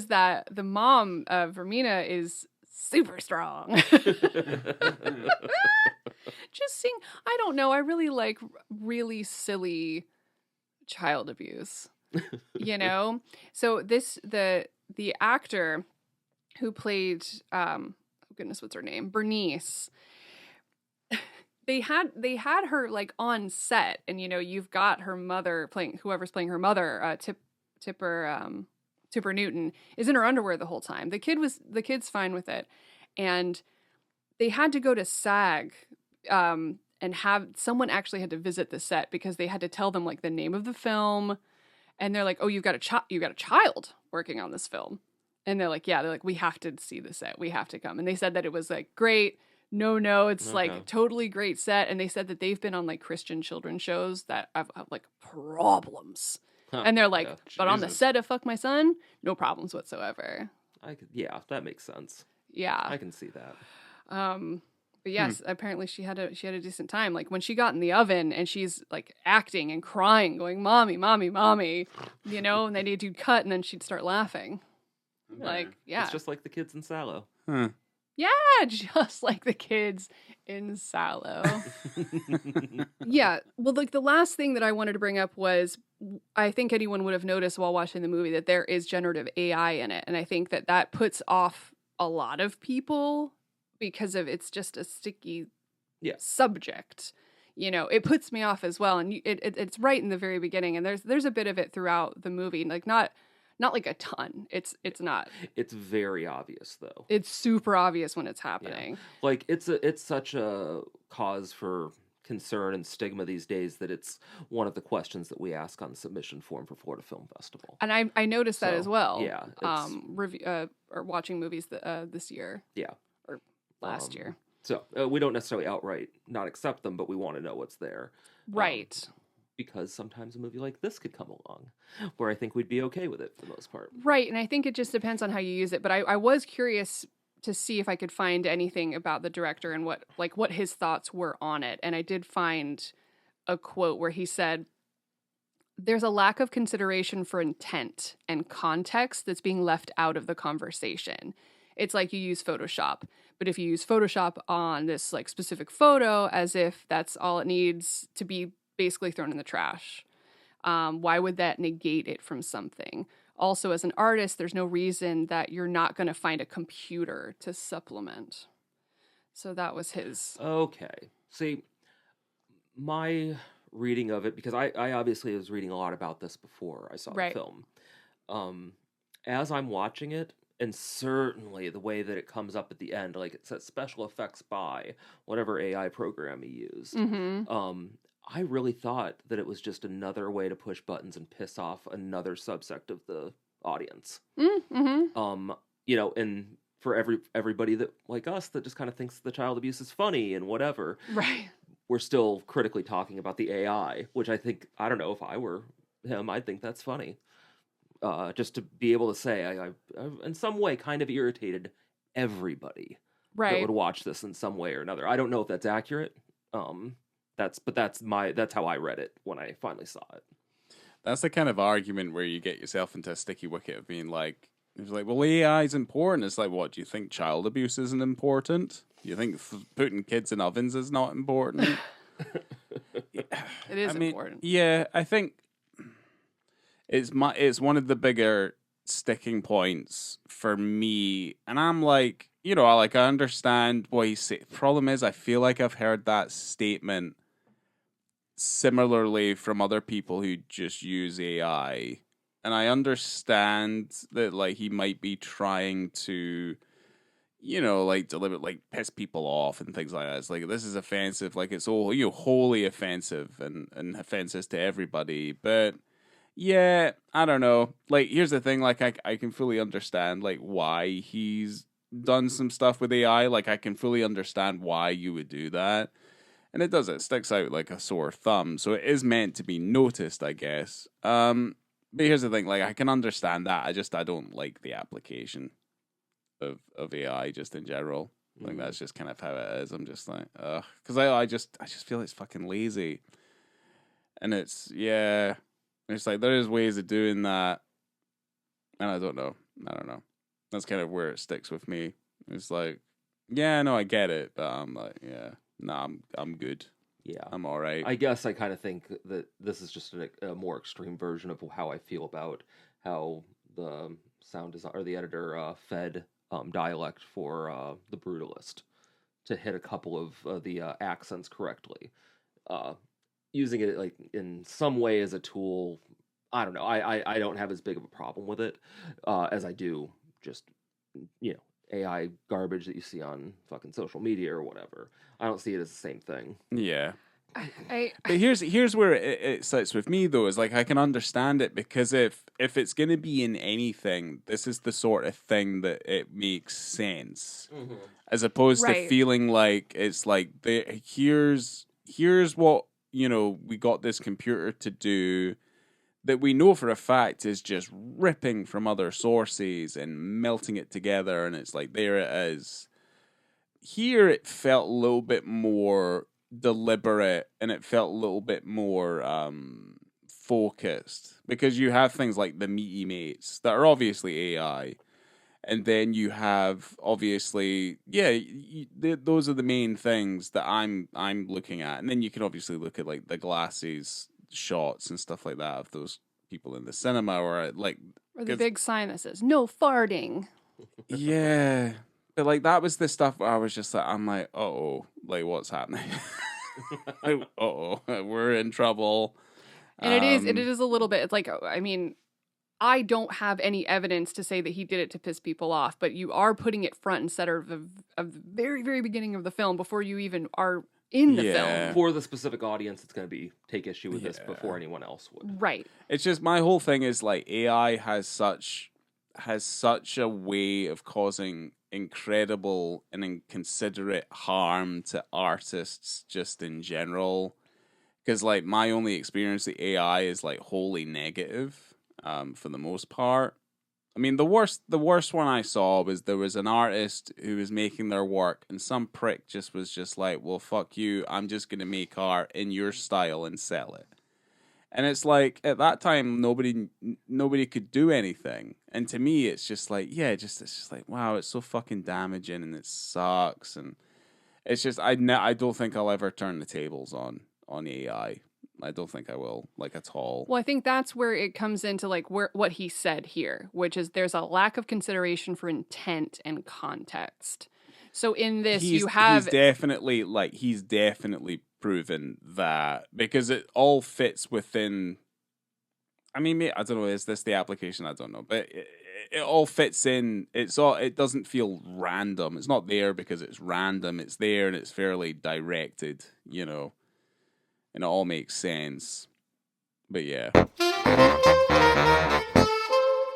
the mom, Vermina, is super strong. Just seeing, I don't know, I really like really silly child abuse. So the actor who played, oh goodness, what's her name? Bernice. They had her like on set, and you've got her mother playing, whoever's playing her mother, Tipper Newton is in her underwear the whole time. The kid's fine with it, and they had to go to SAG, and someone actually had to visit the set because they had to tell them like the name of the film, and they're like, "Oh, you've got a child working on this film," and they're like, "Yeah," they're like, "We have to see the set. We have to come," and they said that it was like great. No, it's like totally great set. And they said that they've been on like Christian children's shows that have like problems. Huh, and they're like, but on the set of Fuck My Son, no problems whatsoever. Yeah, that makes sense. Yeah. I can see that. But yes, apparently she had a decent time. Like when she got in the oven and she's like acting and crying, going, "Mommy, mommy, mommy," and then you'd cut and then she'd start laughing. Okay. Like, yeah. It's just like the kids in Sallow. Huh. Yeah, just like the kids in Sallow. Yeah, well, like the last thing that I wanted to bring up was, I think anyone would have noticed while watching the movie that there is generative AI in it, and I think that puts off a lot of people because of it's just a sticky subject. It puts me off as well, and it's right in the very beginning, and there's a bit of it throughout the movie, like not like a ton. It's not. It's very obvious though. It's super obvious when it's happening. Yeah. Like it's such a cause for concern and stigma these days that it's one of the questions that we ask on the submission form for Florida Film Festival. And I noticed that as well. Yeah. Or watching movies this year. Yeah. Or last year. So we don't necessarily outright not accept them, but we want to know what's there. Right. Because sometimes a movie like this could come along where I think we'd be okay with it for the most part. Right, and I think it just depends on how you use it. But I was curious to see if I could find anything about the director and what his thoughts were on it. And I did find a quote where he said, "There's a lack of consideration for intent and context that's being left out of the conversation. It's like you use Photoshop, but if you use Photoshop on this like specific photo as if that's all it needs to be basically thrown in the trash. Why would that negate it from something? Also, as an artist, there's no reason that you're not going to find a computer to supplement." So that was his. Okay. See, my reading of it, because I obviously was reading a lot about this before I saw the film. As I'm watching it, and certainly the way that it comes up at the end, like it says special effects by whatever AI program you use. Mm-hmm. I really thought that it was just another way to push buttons and piss off another subsect of the audience. Mm-hmm. And for everybody that like us that just kind of thinks the child abuse is funny and whatever. Right. We're still critically talking about the AI, which I think, I don't know, if I were him, I'd think that's funny. Just to be able to say, I in some way kind of irritated everybody that would watch this in some way or another. I don't know if that's accurate. That's how I read it when I finally saw it. That's the kind of argument where you get yourself into a sticky wicket of being like, it's like, well, AI is important. It's like, what, do you think child abuse isn't important? Do you think putting kids in ovens is not important? It is important. Yeah, I think it's one of the bigger sticking points for me, and I'm like, I understand what he's saying. Problem is, I feel like I've heard that statement similarly from other people who just use AI, and I understand that like he might be trying to, deliberately piss people off and things like that. It's like, this is offensive, like it's all wholly offensive and offensive to everybody, but. Yeah, I don't know. Like, here's the thing. Like, I can fully understand, like, why he's done some stuff with AI. Like, I can fully understand why you would do that. And it does. It sticks out like a sore thumb. So it is meant to be noticed, I guess. But here's the thing. Like, I can understand that. I don't like the application of AI just in general. Like, that's just kind of how it is. I'm just like, ugh. Because I just feel it's fucking lazy. And it's, yeah... It's like, there is ways of doing that, and I don't know. That's kind of where it sticks with me. It's like, yeah, no, I get it, but I'm like, yeah, nah, I'm good. Yeah. I'm all right. I guess I kind of think that this is just a more extreme version of how I feel about how the sound design or the editor fed dialect for the Brutalist to hit a couple of the accents correctly. Using it like in some way as a tool, I don't know. I don't have as big of a problem with it as I do just AI garbage that you see on fucking social media or whatever. I don't see it as the same thing. Yeah. I But here's where it sits with me though, is like I can understand it because if it's going to be in anything, this is the sort of thing that it makes sense, as opposed to Right. feeling like it's like here's what we got this computer to do that we know for a fact is just ripping from other sources and melting it together, and it's like there it is. Here it felt a little bit more deliberate and it felt a little bit more focused because you have things like the meaty mates that are obviously AI, and then you have obviously those are the main things that I'm looking at, and then you can obviously look at like the glasses shots and stuff like that of those people in the cinema or the big sign that says "No farting." yeah. But like that was the stuff where I was just like, I'm like, oh, like what's happening? We're in trouble. And it is a little bit. It's like, I mean, I don't have any evidence to say that he did it to piss people off, but you are putting it front and center of the very, very beginning of the film before you even are in the film. For the specific audience, it's going to be take issue with this before anyone else would. Right. It's just my whole thing is like AI has such a way of causing incredible and inconsiderate harm to artists just in general, because like my only experience with AI is like wholly negative for the most part. I mean, the worst one I saw was there was an artist who was making their work and some prick was just like, well, fuck you, I'm just gonna make art in your style and sell it. And it's like at that time nobody could do anything, and to me it's just like it's just like, wow, it's so fucking damaging and it sucks, and it's just I don't think I'll ever turn the tables on AI. I don't think I will, like, at all. Well, I think that's where it comes into like what he said here, which is there's a lack of consideration for intent and context. So in this, he's definitely proven that, because it all fits within. I mean, I don't know. Is this the application? I don't know, but it all fits in. It doesn't feel random. It's not there because it's random. It's there and it's fairly directed, and it all makes sense. But yeah.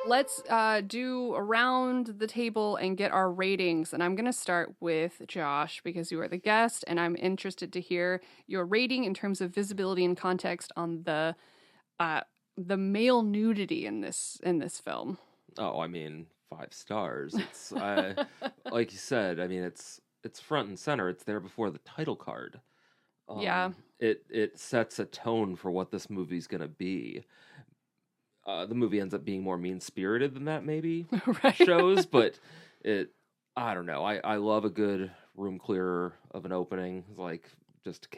Let's do around the table and get our ratings. And I'm going to start with Josh because you are the guest, and I'm interested to hear your rating in terms of visibility and context on the male nudity in this film. Oh, I mean, 5 stars. It's like you said. I mean, it's front and center. It's there before the title card. It sets a tone for what this movie's going to be. The movie ends up being more mean-spirited than that maybe right. shows, but I don't know. I love a good room clearer of an opening. Like, just,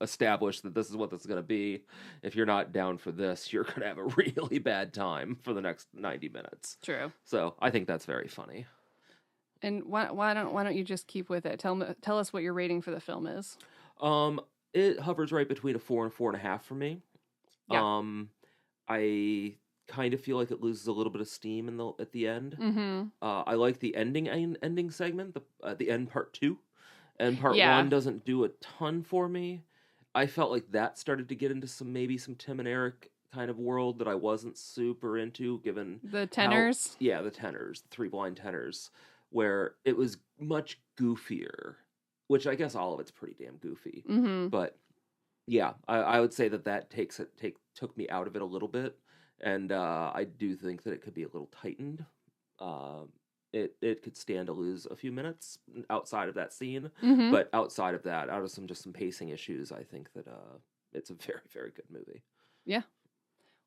establish that this is what this is going to be. If you're not down for this, you're going to have a really bad time for the next 90 minutes. True. So I think that's very funny. And why don't you just keep with it? Tell us what your rating for the film is. It hovers right between a 4 and 4.5 for me. Yeah. I kind of feel like it loses a little bit of steam at the end. Mm-hmm. I like the ending segment, the end part 2, and part 1 doesn't do a ton for me. I felt like that started to get into some Tim and Eric kind of world that I wasn't super into, given the tenors. The tenors, the 3 blind tenors, where it was much goofier, which I guess all of it's pretty damn goofy. Mm-hmm. But yeah, I would say that took me out of it a little bit, and I do think that it could be a little tightened. It could stand to lose a few minutes outside of that scene, mm-hmm. but outside of that, out of some pacing issues, I think that it's a very, very good movie. Yeah.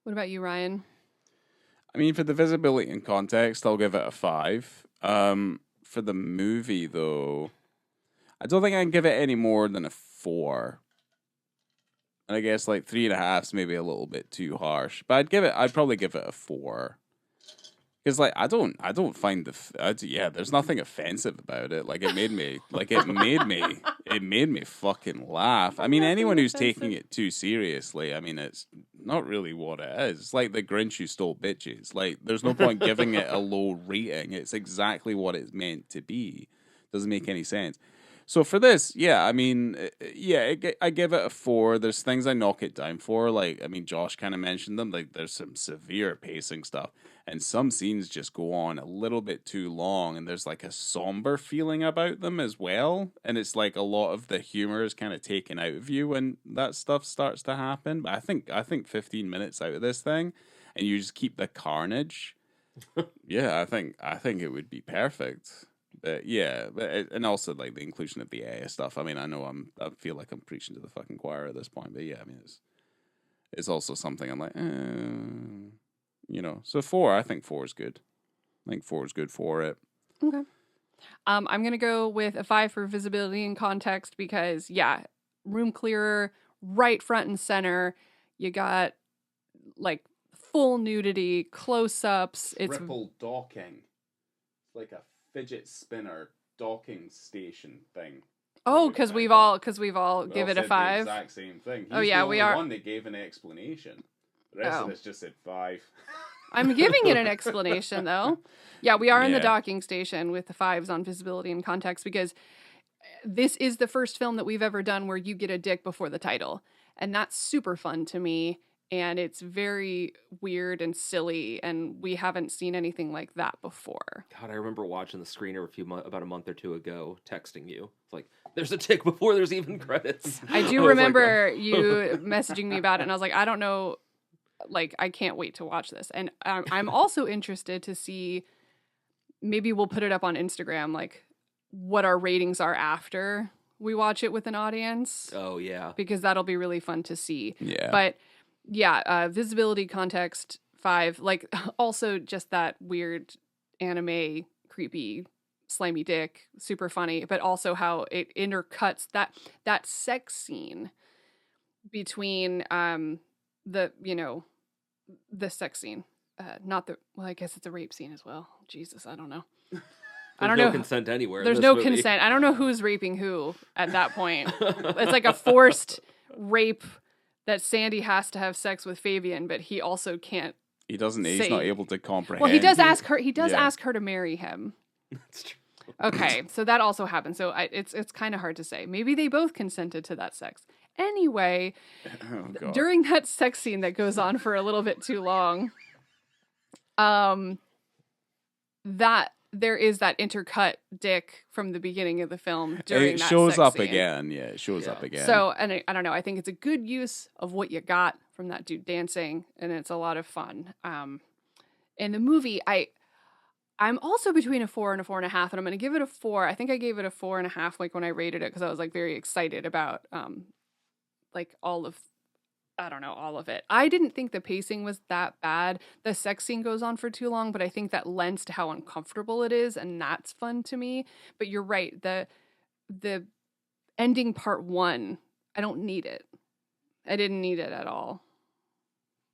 What about you, Ryan? I mean, for the visibility and context, I'll give it a 5. For the movie, though, I don't think I can give it any more than a 4. And I guess like 3.5 is maybe a little bit too harsh, but I'd probably give it a 4. Because like I don't find there's nothing offensive about it. Like it made me fucking laugh. I mean, anyone who's taking it too seriously, I mean, it's not really what it is. It's like the Grinch who stole bitches. Like there's no point giving it a low rating. It's exactly what it's meant to be. Doesn't make any sense. So for this, I mean, I give it a 4. There's things I knock it down for. Like, I mean, Josh kind of mentioned them. Like, there's some severe pacing stuff. And some scenes just go on a little bit too long. And there's like a somber feeling about them as well. And it's like a lot of the humor is kind of taken out of you when that stuff starts to happen. But I think 15 minutes out of this thing and you just keep the carnage. I think it would be perfect. And also like the inclusion of the AI stuff. I mean, I feel like I'm preaching to the fucking choir at this point, but I mean, it's also something I'm like, So 4, I think 4 is good. I think 4 is good for it. Okay. I'm gonna go with a 5 for visibility and context because room clearer, right front and center. You got like full nudity, close ups. It's triple docking, like a fidget spinner docking station thing. Oh, because we've all give it a 5. The exact same thing. He's we are the one that gave an explanation. The rest of us just said 5. I'm giving it an explanation though. Yeah, we are in the docking station with the 5s on visibility and context because this is the first film that we've ever done where you get a dick before the title, and that's super fun to me. And it's very weird and silly, and we haven't seen anything like that before. God, I remember watching the screener about a month or two ago, texting you. It's like, there's a tick before there's even credits. I do remember you messaging me about it, and I was like, I don't know, like, I can't wait to watch this. And I'm also interested to see, maybe we'll put it up on Instagram, like, what our ratings are after we watch it with an audience. Oh, yeah. Because that'll be really fun to see. Yeah. But visibility, context, 5. Like, also just that weird anime, creepy, slimy dick, super funny. But also how it intercuts that sex scene between the sex scene, I guess it's a rape scene as well. Jesus, I don't know. There's no consent anywhere. There's no consent. I don't know who's raping who at that point. It's like a forced rape that Sandy has to have sex with Fabian, but he also can't. He doesn't. He's not able to comprehend. Well, he does ask her. He does ask her to marry him. That's true. Okay, so that also happened. So it's kind of hard to say. Maybe they both consented to that sex. Anyway, during that sex scene that goes on for a little bit too long, that there is that intercut dick from the beginning of the film during it that shows sex up scene. again. Yeah, it shows up again. So, and I don't know. I think it's a good use of what you got from that dude dancing, and it's a lot of fun. In the movie, I'm also between a 4 and a 4.5, and I'm going to give it a 4. I think I gave it a 4.5, like when I rated it, because I was like very excited about like all of it. I didn't think the pacing was that bad. The sex scene goes on for too long, but I think that lends to how uncomfortable it is, and that's fun to me. But you're right, the ending part 1, I don't need it. I didn't need it at all.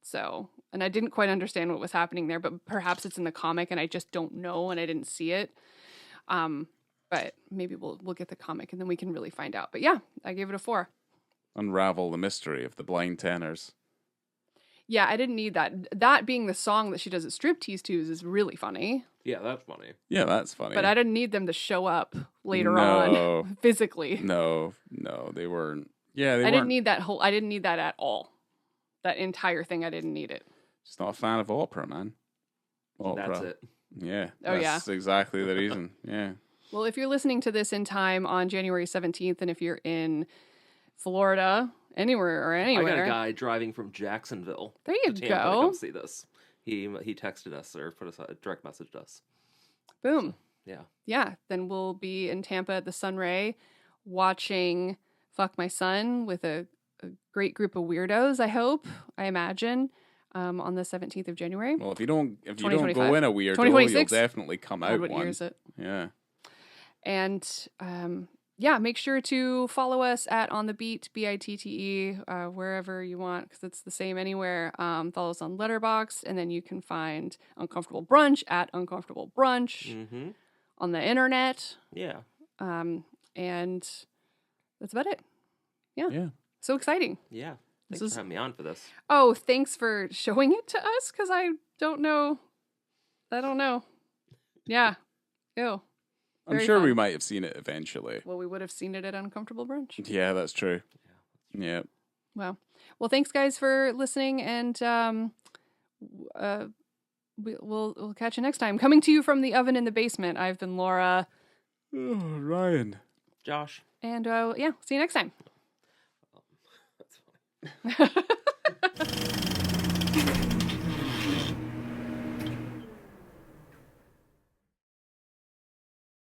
So, and I didn't quite understand what was happening there, but perhaps it's in the comic and I just don't know and I didn't see it. But maybe we'll get the comic and then we can really find out. But yeah, I gave it a 4. Unravel the mystery of the blind tenors. Yeah, I didn't need that. That being the song that she does at striptease twos is really funny. Yeah, that's funny. Yeah, that's funny. But I didn't need them to show up later on physically. No, they weren't. Yeah, they I weren't. I didn't need that at all. That entire thing, I didn't need it. Just not a fan of opera, man. Opera. That's it. Yeah. Oh, that's exactly the reason. Yeah. Well, if you're listening to this in time on January 17th, and if you're in Florida, anywhere. I got a guy driving from Jacksonville. There you to Tampa go. To come see this. He texted us or put us direct messaged us. Boom. So, yeah. Then we'll be in Tampa at the Sunray watching Fuck My Son with a great group of weirdos, I imagine, on the 17th of January. Well, if you don't go in a weirdo, you'll definitely come out what one. year is it? Yeah. And yeah, make sure to follow us at On The Beat, BiTTE, wherever you want, because it's the same anywhere. Follow us on Letterboxd, and then you can find Uncomfortable Brunch at Uncomfortable Brunch on the internet. Yeah. And that's about it. Yeah. Yeah. So exciting. Yeah. Thanks for having me on for this. Oh, thanks for showing it to us, because I don't know. Yeah. Ew. I'm Very sure fun. we might have seen it eventually. Well, we would have seen it at Uncomfortable Brunch. Yeah, that's true. Yeah. Wow. Well, thanks guys for listening, and we'll catch you next time. Coming to you from the oven in the basement, I've been Laura. Oh, Ryan. Josh. And yeah, see you next time. That's funny.